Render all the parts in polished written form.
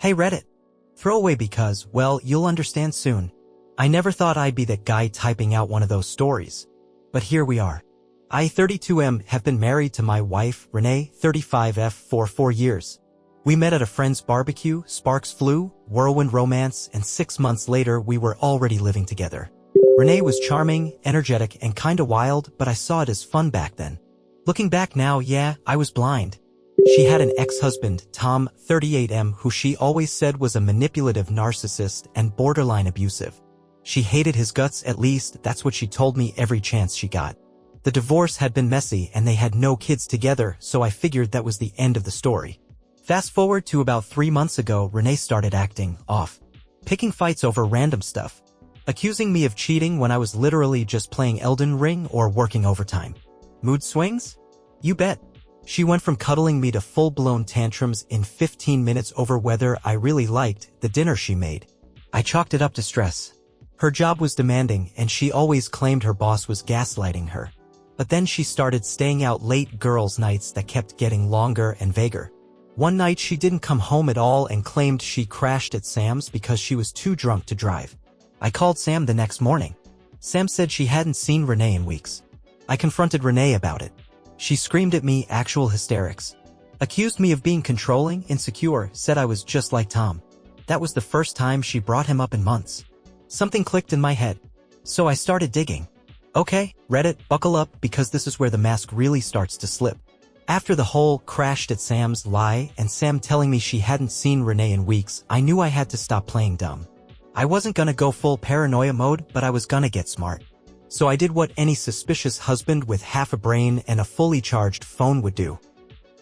Hey Reddit. Throwaway because, well, you'll understand soon. I never thought I'd be that guy typing out one of those stories. But here we are. I, 32M, have been married to my wife, Renee, 35F, for 4 years. We met at a friend's barbecue, sparks flew, whirlwind romance, and 6 months later we were already living together. Renee was charming, energetic, and kinda wild, but I saw it as fun back then. Looking back now, yeah, I was blind. She had an ex-husband, Tom, 38M, who she always said was a manipulative narcissist and borderline abusive. She hated his guts, at least that's what she told me every chance she got. The divorce had been messy and they had no kids together, so I figured that was the end of the story. Fast forward to about 3 months ago, Renee started acting off, picking fights over random stuff, accusing me of cheating when I was literally just playing Elden Ring or working overtime. Mood swings? You bet. She went from cuddling me to full-blown tantrums in 15 minutes over whether I really liked the dinner she made. I chalked it up to stress. Her job was demanding and she always claimed her boss was gaslighting her. But then she started staying out late girls' nights that kept getting longer and vaguer. One night she didn't come home at all and claimed she crashed at Sam's because she was too drunk to drive. I called Sam the next morning. Sam said she hadn't seen Renee in weeks. I confronted Renee about it. She screamed at me, actual hysterics. Accused me of being controlling, insecure, said I was just like Tom. That was the first time she brought him up in months. Something clicked in my head. So I started digging. Okay, Reddit, buckle up because this is where the mask really starts to slip. After the whole crashed at Sam's lie and Sam telling me she hadn't seen Renee in weeks, I knew I had to stop playing dumb. I wasn't gonna go full paranoia mode, but I was gonna get smart. So I did what any suspicious husband with half a brain and a fully charged phone would do.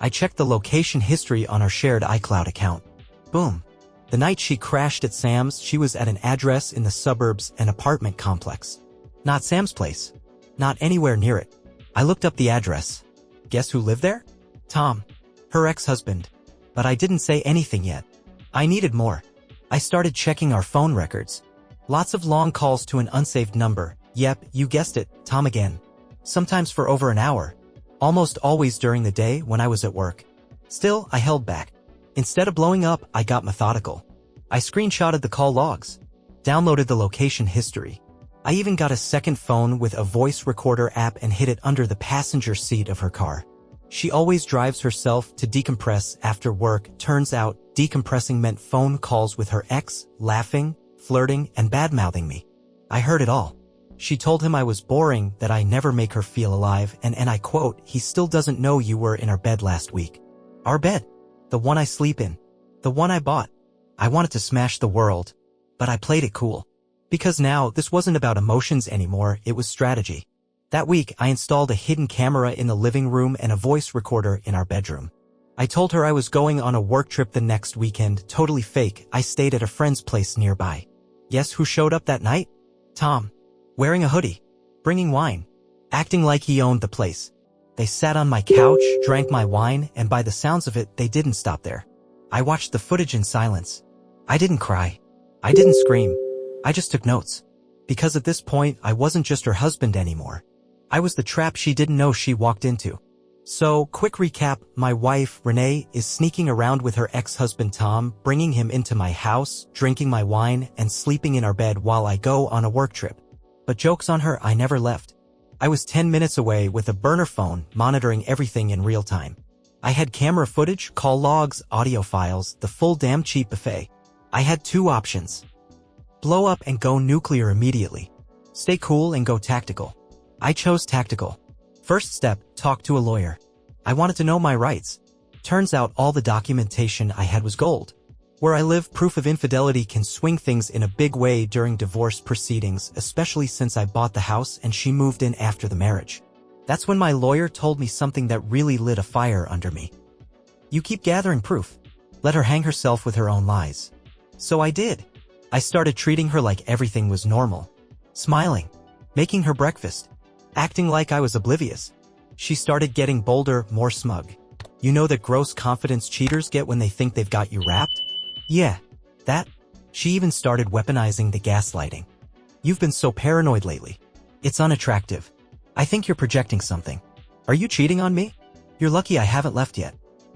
I checked the location history on our shared iCloud account. Boom. The night she crashed at Sam's, she was at an address in the suburbs, an apartment complex. Not Sam's place. Not anywhere near it. I looked up the address. Guess who lived there? Tom. Her ex-husband. But I didn't say anything yet. I needed more. I started checking our phone records. Lots of long calls to an unsaved number. Yep, you guessed it, Tom again. Sometimes for over an hour. Almost always during the day when I was at work. Still, I held back. Instead of blowing up, I got methodical. I screenshotted the call logs. Downloaded the location history. I even got a second phone with a voice recorder app and hid it under the passenger seat of her car. She always drives herself to decompress after work. Turns out, decompressing meant phone calls with her ex, laughing, flirting, and bad-mouthing me. I heard it all. She told him I was boring, that I never make her feel alive, and I quote, "He still doesn't know you were in our bed last week." Our bed. The one I sleep in. The one I bought. I wanted to smash the world. But I played it cool. Because now, this wasn't about emotions anymore, it was strategy. That week, I installed a hidden camera in the living room and a voice recorder in our bedroom. I told her I was going on a work trip the next weekend, totally fake. I stayed at a friend's place nearby. Guess who showed up that night? Tom. Wearing a hoodie. Bringing wine. Acting like he owned the place. They sat on my couch, drank my wine, and by the sounds of it, they didn't stop there. I watched the footage in silence. I didn't cry. I didn't scream. I just took notes. Because at this point, I wasn't just her husband anymore. I was the trap she didn't know she walked into. So, quick recap, my wife, Renee, is sneaking around with her ex-husband Tom, bringing him into my house, drinking my wine, and sleeping in our bed while I go on a work trip. But joke's on her, I never left. I was 10 minutes away with a burner phone, monitoring everything in real time. I had camera footage, call logs, audio files, the full damn cheap buffet. I had 2 options. Blow up and go nuclear immediately. Stay cool and go tactical. I chose tactical. First step, talk to a lawyer. I wanted to know my rights. Turns out all the documentation I had was gold. Where I live, proof of infidelity can swing things in a big way during divorce proceedings, especially since I bought the house and she moved in after the marriage. That's when my lawyer told me something that really lit a fire under me. You keep gathering proof. Let her hang herself with her own lies. So I did. I started treating her like everything was normal. Smiling. Making her breakfast. Acting like I was oblivious. She started getting bolder, more smug. You know that gross confidence cheaters get when they think they've got you wrapped? Yeah, that. She even started weaponizing the gaslighting. You've been so paranoid lately. It's unattractive. I think you're projecting something. Are you cheating on me? You're lucky I haven't left yet.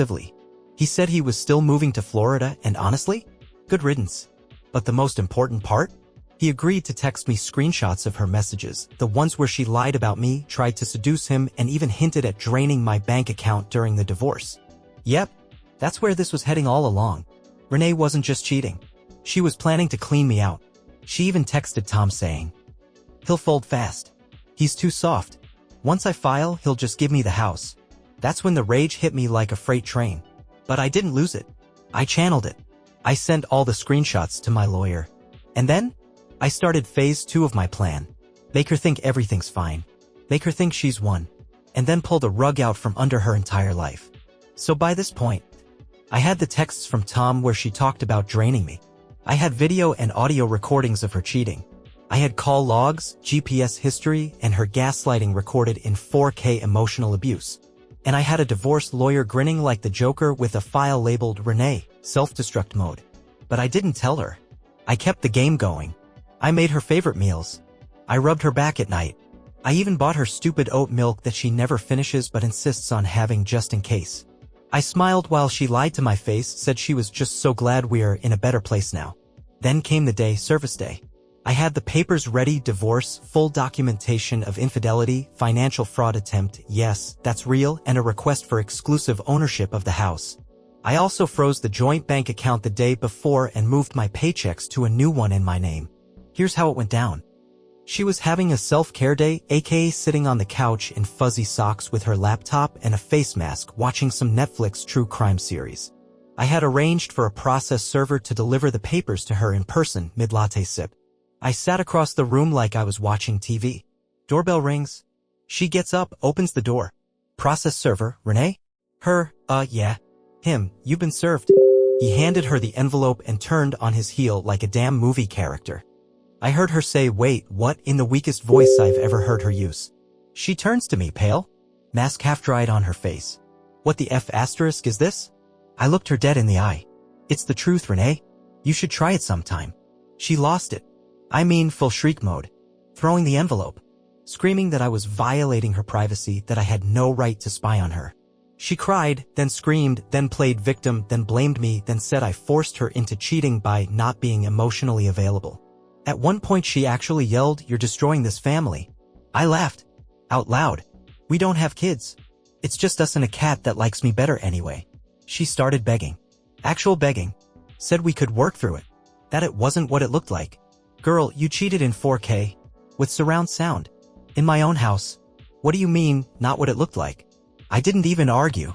aggressively. He said he was still moving to Florida, and honestly, good riddance. But the most important part? He agreed to text me screenshots of her messages, the ones where she lied about me, tried to seduce him, and even hinted at draining my bank account during the divorce. Yep, that's where this was heading all along. Renee wasn't just cheating. She was planning to clean me out. She even texted Tom saying, "He'll fold fast. He's too soft. Once I file, he'll just give me the house." That's when the rage hit me like a freight train. But I didn't lose it. I channeled it. I sent all the screenshots to my lawyer. And then, I started phase 2 of my plan. Make her think everything's fine. Make her think she's won. And then pull the rug out from under her entire life. So by this point, I had the texts from Tom where she talked about draining me. I had video and audio recordings of her cheating. I had call logs, GPS history, and her gaslighting recorded in 4K emotional abuse. And I had a divorce lawyer grinning like the Joker with a file labeled Renee, self-destruct mode. But I didn't tell her. I kept the game going. I made her favorite meals. I rubbed her back at night. I even bought her stupid oat milk that she never finishes but insists on having just in case. I smiled while she lied to my face, said she was just so glad we're in a better place now. Then came the day, service day. I had the papers ready, divorce, full documentation of infidelity, financial fraud attempt, yes, that's real, and a request for exclusive ownership of the house. I also froze the joint bank account the day before and moved my paychecks to a new one in my name. Here's how it went down. She was having a self-care day, aka sitting on the couch in fuzzy socks with her laptop and a face mask watching some Netflix true crime series. I had arranged for a process server to deliver the papers to her in person mid-latte sip. I sat across the room like I was watching TV. Doorbell rings. She gets up, opens the door. Process server, Renee? Her, yeah. Him, you've been served. He handed her the envelope and turned on his heel like a damn movie character. I heard her say, "Wait, what?" in the weakest voice I've ever heard her use. She turns to me, pale, mask half dried on her face. "What the F asterisk is this?" I looked her dead in the eye. "It's the truth, Renee. You should try it sometime." She lost it. I mean, full shriek mode. throwing the envelope, screaming that I was violating her privacy, that I had no right to spy on her. She cried, then screamed, then played victim, then blamed me, then said I forced her into cheating by not being emotionally available. At one point she actually yelled, "You're destroying this family." I laughed. Out loud. "We don't have kids. It's just us and a cat that likes me better anyway." She started begging. Actual begging. Said we could work through it. That it wasn't what it looked like. "Girl, you cheated in 4K. With surround sound. In my own house." "What do you mean, not what it looked like?" I didn't even argue.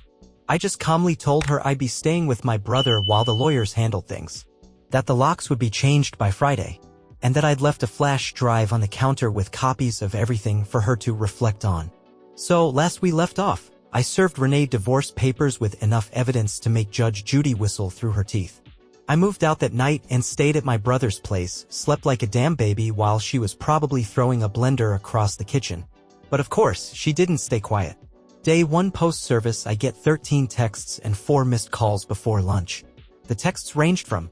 I just calmly told her I'd be staying with my brother while the lawyers handled things. That the locks would be changed by Friday. And that I'd left a flash drive on the counter with copies of everything for her to reflect on. So, last we left off, I served Renee divorce papers with enough evidence to make Judge Judy whistle through her teeth. I moved out that night and stayed at my brother's place, slept like a damn baby while she was probably throwing a blender across the kitchen. But of course, she didn't stay quiet. Day 1 post-service I get 13 texts and 4 missed calls before lunch. The texts ranged from,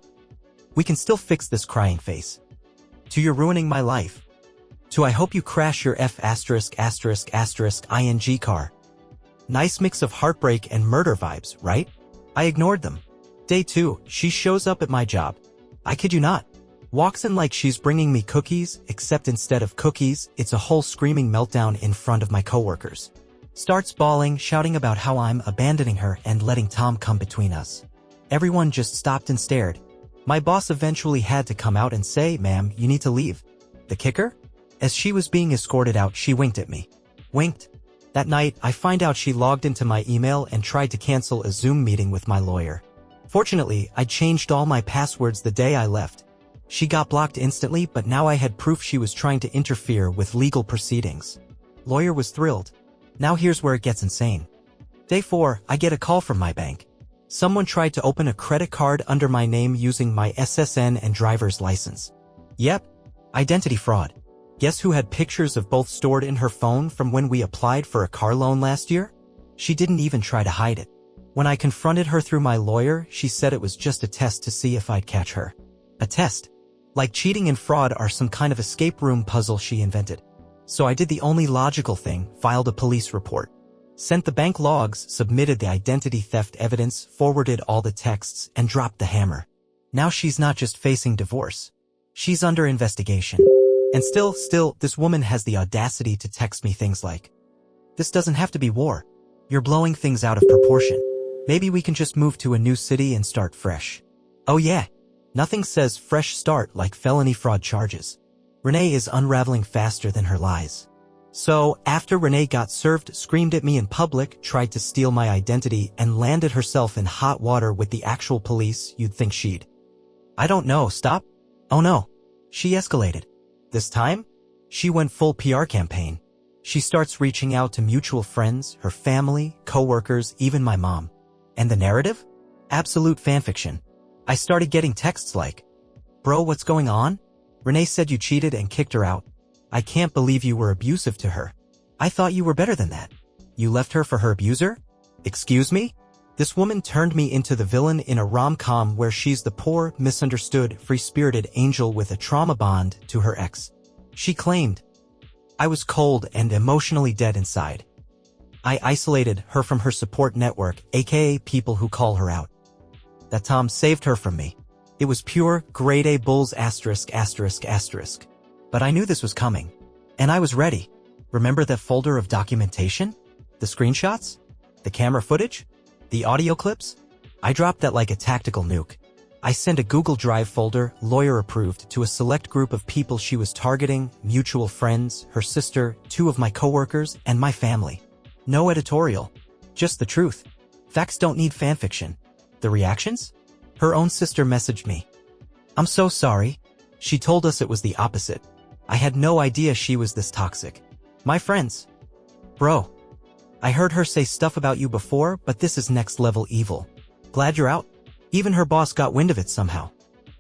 "We can still fix this crying face," to "You're ruining my life," to "I hope you crash your ing car." Nice mix of heartbreak and murder vibes, right? I ignored them. Day 2, she shows up at my job. I kid you not. Walks in like she's bringing me cookies, except instead of cookies, it's a whole screaming meltdown in front of my coworkers. Starts bawling, shouting about how I'm abandoning her and letting Tom come between us. Everyone just stopped and stared. My boss eventually had to come out and say, "Ma'am, you need to leave." The kicker? As she was being escorted out, she winked at me. Winked. That night, I find out she logged into my email and tried to cancel a Zoom meeting with my lawyer. Fortunately, I changed all my passwords the day I left. She got blocked instantly, but now I had proof she was trying to interfere with legal proceedings. Lawyer was thrilled. Now here's where it gets insane. Day 4, I get a call from my bank. Someone tried to open a credit card under my name using my SSN and driver's license. Yep. Identity fraud. Guess who had pictures of both stored in her phone from when we applied for a car loan last year? She didn't even try to hide it. When I confronted her through my lawyer, she said it was just a test to see if I'd catch her. A test. Like cheating and fraud are some kind of escape room puzzle she invented. So I did the only logical thing, filed a police report. Sent the bank logs, submitted the identity theft evidence, forwarded all the texts, and dropped the hammer. Now she's not just facing divorce. She's under investigation. And still, this woman has the audacity to text me things like, "This doesn't have to be war. You're blowing things out of proportion. Maybe we can just move to a new city and start fresh." Oh yeah. Nothing says fresh start like felony fraud charges. Renee is unraveling faster than her lies. So, after Renee got served, screamed at me in public, tried to steal my identity, and landed herself in hot water with the actual police, you'd think she'd. I don't know, stop? Oh no. She escalated. This time, she went full PR campaign. She starts reaching out to mutual friends, her family, coworkers, even my mom. And the narrative? Absolute fanfiction. I started getting texts like, "Bro, what's going on? Renee said you cheated and kicked her out. I can't believe you were abusive to her. I thought you were better than that. You left her for her abuser? Excuse me?" This woman turned me into the villain in a rom-com where she's the poor, misunderstood, free-spirited angel with a trauma bond to her ex. She claimed, "I was cold and emotionally dead inside. I isolated her from her support network, aka people who call her out. That Tom saved her from me. It was pure, grade A bulls *****. But I knew this was coming. And I was ready. Remember that folder of documentation? The screenshots? The camera footage? The audio clips? I dropped that like a tactical nuke. I sent a Google Drive folder, lawyer approved, to a select group of people she was targeting, mutual friends, her sister, 2 of my coworkers, and my family. No editorial. Just the truth. Facts don't need fanfiction. The reactions? Her own sister messaged me. "I'm so sorry. She told us it was the opposite. I had no idea she was this toxic. My friends. Bro. I heard her say stuff about you before, but this is next level evil. Glad you're out." Even her boss got wind of it somehow.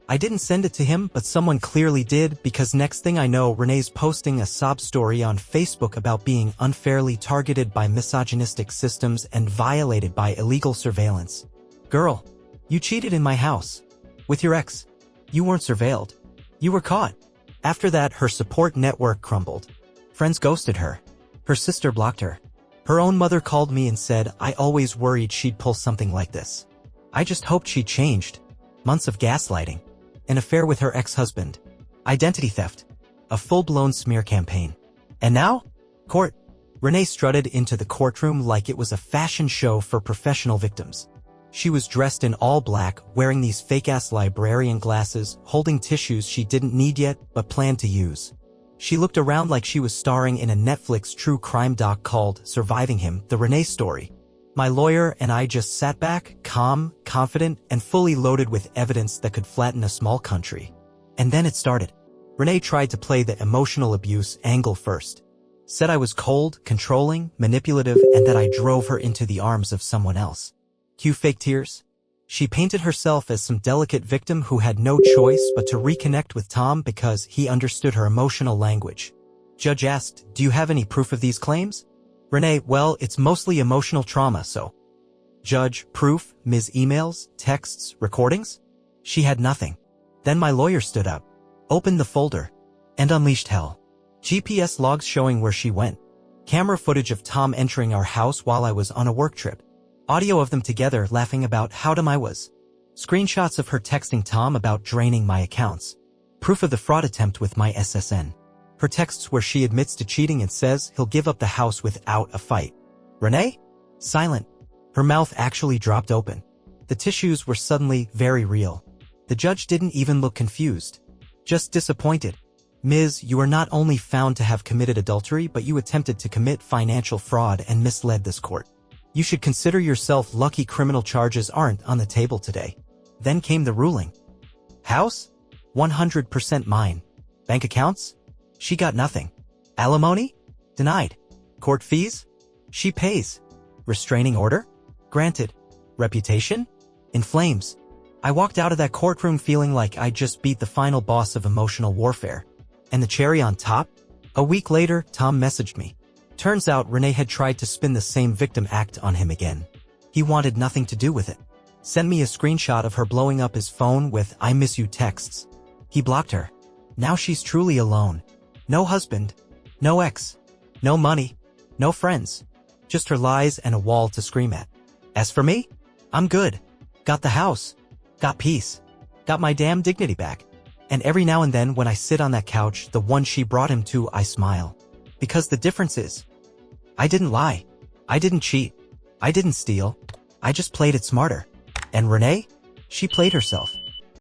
I didn't send it to him, but someone clearly did, because next thing I know, Renee's posting a sob story on Facebook about being unfairly targeted by misogynistic systems and violated by illegal surveillance. Girl, you cheated in my house. With your ex. You weren't surveilled. You were caught. After that, her support network crumbled. Friends ghosted her. Her sister blocked her. Her own mother called me and said, I always worried she'd pull something like this. I just hoped she'd changed. Months of gaslighting. An affair with her ex-husband. Identity theft. A full-blown smear campaign. And now? Court. Renee strutted into the courtroom like it was a fashion show for professional victims. She was dressed in all black, wearing these fake-ass librarian glasses, holding tissues she didn't need yet but planned to use. She looked around like she was starring in a Netflix true crime doc called Surviving Him, the Renee story. My lawyer and I just sat back, calm, confident, and fully loaded with evidence that could flatten a small country. And then it started. Renee tried to play the emotional abuse angle first. Said I was cold, controlling, manipulative, and that I drove her into the arms of someone else. Cue fake tears. She painted herself as some delicate victim who had no choice but to reconnect with Tom because he understood her emotional language. Judge asked, do you have any proof of these claims? Renee, well, it's mostly emotional trauma, so. Judge, proof, Ms. emails, texts, recordings? She had nothing. Then my lawyer stood up, opened the folder, and unleashed hell. GPS logs showing where she went. Camera footage of Tom entering our house while I was on a work trip. Audio of them together laughing about how dumb I was. Screenshots of her texting Tom about draining my accounts. Proof of the fraud attempt with my SSN. Her texts where she admits to cheating and says he'll give up the house without a fight. Renee? Silent. Her mouth actually dropped open. The tissues were suddenly very real. The judge didn't even look confused. Just disappointed. Ms., you are not only found to have committed adultery, but you attempted to commit financial fraud and misled this court. You should consider yourself lucky criminal charges aren't on the table today. Then came the ruling. House? 100% mine. Bank accounts? She got nothing. Alimony? Denied. Court fees? She pays. Restraining order? Granted. Reputation? In flames. I walked out of that courtroom feeling like I just beat the final boss of emotional warfare. And the cherry on top? A week later, Tom messaged me. Turns out Renee had tried to spin the same victim act on him again. He wanted nothing to do with it. Sent me a screenshot of her blowing up his phone with I miss you texts. He blocked her. Now she's truly alone. No husband. No ex. No money. No friends. Just her lies and a wall to scream at. As for me, I'm good. Got the house. Got peace. Got my damn dignity back. And every now and then when I sit on that couch, the one she brought him to, I smile. Because the difference is, I didn't lie. I didn't cheat. I didn't steal. I just played it smarter. And Renee? She played herself.